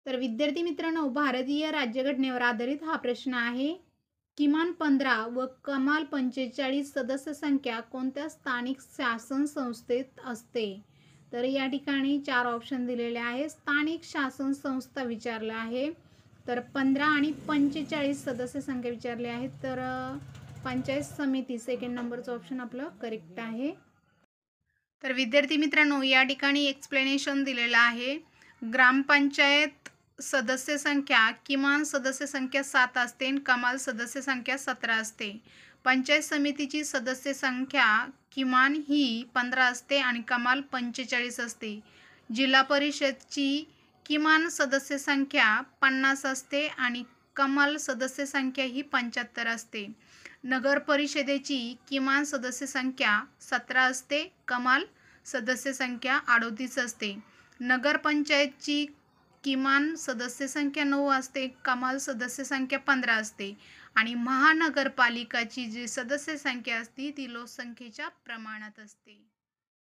तर विद्यार्थी मित्रांनो, भारतीय राज्यघटनेवर आधारित हा प्रश्न आहे. किमान 15 व कमाल 45 सदस्य संख्या कोणत्या स्थानिक शासन संस्थेत असते? तर या ठिकाणी 4 ऑप्शन दिलेले आहे. स्थानिक शासन संस्था विचारलं आहे. तर 15 आणि 45 सदस्य संख्या विचारली आहे. तर पंचायत समिती सेकंड नंबरचं ऑप्शन आपलं करेक्ट आहे. तर विद्यार्थी मित्रांनो, या ठिकाणी एक्सप्लेनेशन दिलेलं आहे. ग्रामपंचायत सदस्य संख्या किमान सदस्य संख्या 7 असते आणि कमाल सदस्य संख्या 17 असते. पंचायत समितीची सदस्य संख्या किमान ही 15 असते आणि कमाल 45 असते. जिल्हा परिषदची किमान सदस्य संख्या 50 असते आणि कमाल सदस्य संख्या ही 75 असते. नगर परिषदेची किमान सदस्य संख्या 17 असते, कमाल सदस्य संख्या 38 असते. नगरपंचायतची किमान सदस्य संख्या 9 असते, कमाल सदस्य संख्या 15 असते आणि महानगरपालिकाची जी सदस्य संख्या असते ती लोकसंख्येच्या प्रमाणात असते.